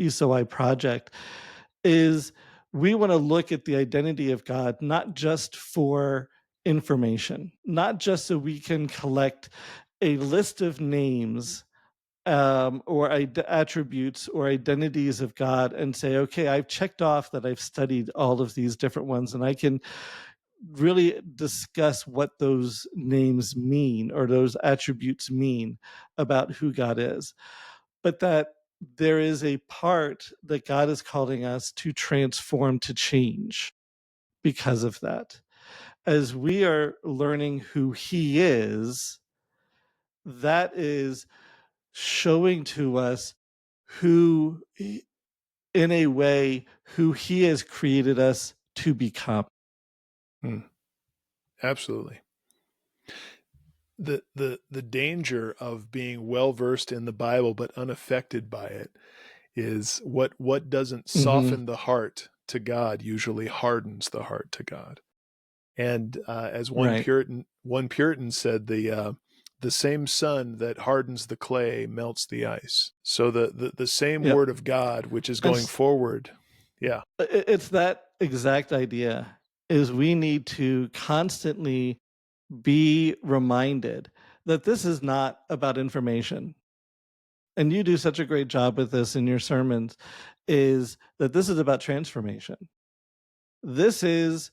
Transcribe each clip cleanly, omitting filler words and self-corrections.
Esoi project, is we want to look at the identity of God, not just for information, not just so we can collect a list of names or attributes or identities of God and say, okay, I've checked off that I've studied all of these different ones and I can really discuss what those names mean or those attributes mean about who God is. But that there is a part that God is calling us to transform, to change because of that. As we are learning who He is, that is showing to us who, in a way, who He has created us to become. Absolutely. The danger of being well versed in the Bible but unaffected by it is what doesn't soften the heart to God usually hardens the heart to God. And as one Right. Puritan said, the same sun that hardens the clay melts the ice. So the same Yep. word of God, which is going forward, yeah. It's that exact idea, is we need to constantly be reminded that this is not about information. And you do such a great job with this in your sermons, is that this is about transformation. This is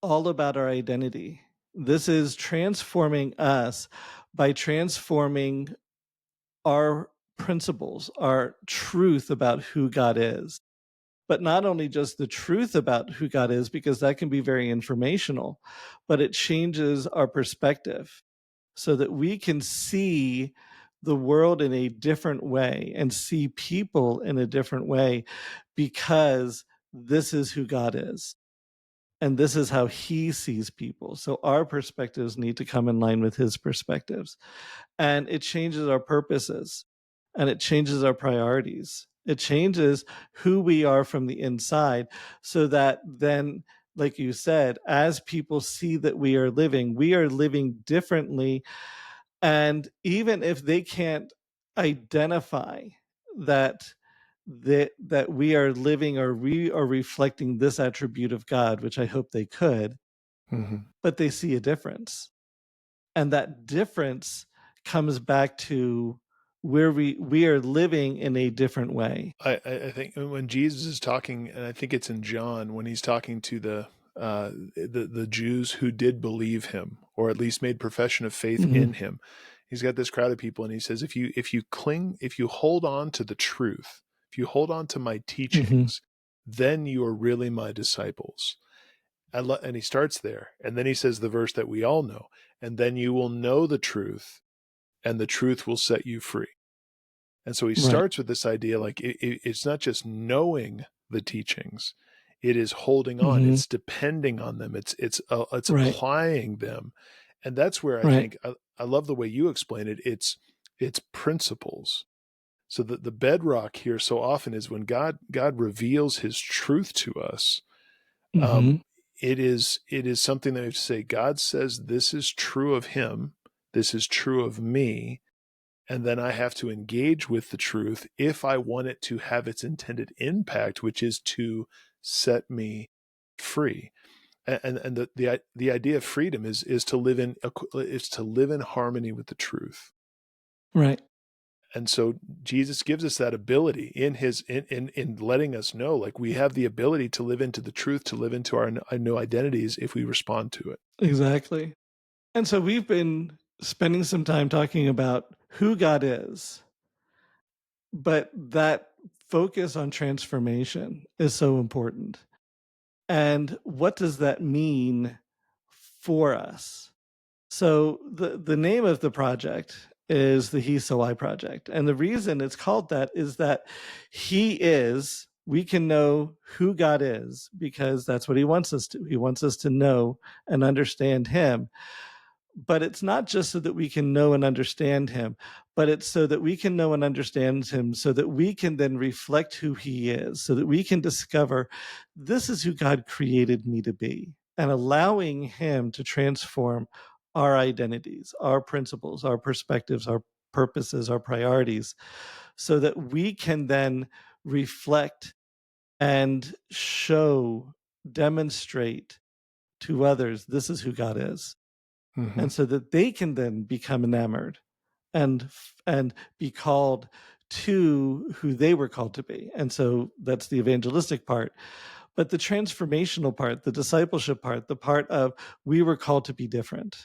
all about our identity. This is transforming us by transforming our principles, our truth about who God is. But not only just the truth about who God is, because that can be very informational, but it changes our perspective so that we can see the world in a different way and see people in a different way, because this is who God is. And this is how He sees people. So our perspectives need to come in line with His perspectives. And it changes our purposes and it changes our priorities. It changes who we are from the inside, so that then, like you said, as people see that we are living differently. And even if they can't identify that that we are living or we are reflecting this attribute of God, which I hope they could, but they see a difference. And that difference comes back to where we are living in a different way. I think when Jesus is talking, and I think it's in John, when he's talking to the Jews who did believe him, or at least made profession of faith in him, he's got this crowd of people, and he says, if you hold on to the truth, if you hold on to my teachings, then you are really my disciples. And he starts there, and then he says the verse that we all know, and then you will know the truth, and the truth will set you free. And so he starts with this idea, like it's not just knowing the teachings, it is holding on, it's depending on them, it's applying them. And that's where I think I love the way you explain it. It's principles. So the bedrock here so often is when God reveals His truth to us. It is something that we have to say, God says this is true of Him, this is true of me. And then I have to engage with the truth if I want it to have its intended impact, which is to set me free. And the idea of freedom is to live in harmony with the truth. Right. And so Jesus gives us that ability in letting us know, like, we have the ability to live into the truth, to live into our new identities if we respond to it. Exactly. And so we've been spending some time talking about who God is, but that focus on transformation is so important. And what does that mean for us? So the name of the project is the He So I Project. And the reason it's called that is that we can know who God is because that's what He wants us to. He wants us to know and understand Him. But it's not just so that we can know and understand Him, but it's so that we can know and understand Him so that we can then reflect who He is, so that we can discover this is who God created me to be, and allowing Him to transform our identities, our principles, our perspectives, our purposes, our priorities, so that we can then reflect and show, demonstrate to others this is who God is. Mhm. And so that they can then become enamored and be called to who they were called to be. And so that's the evangelistic part. But the transformational part, the discipleship part, the part of we were called to be different.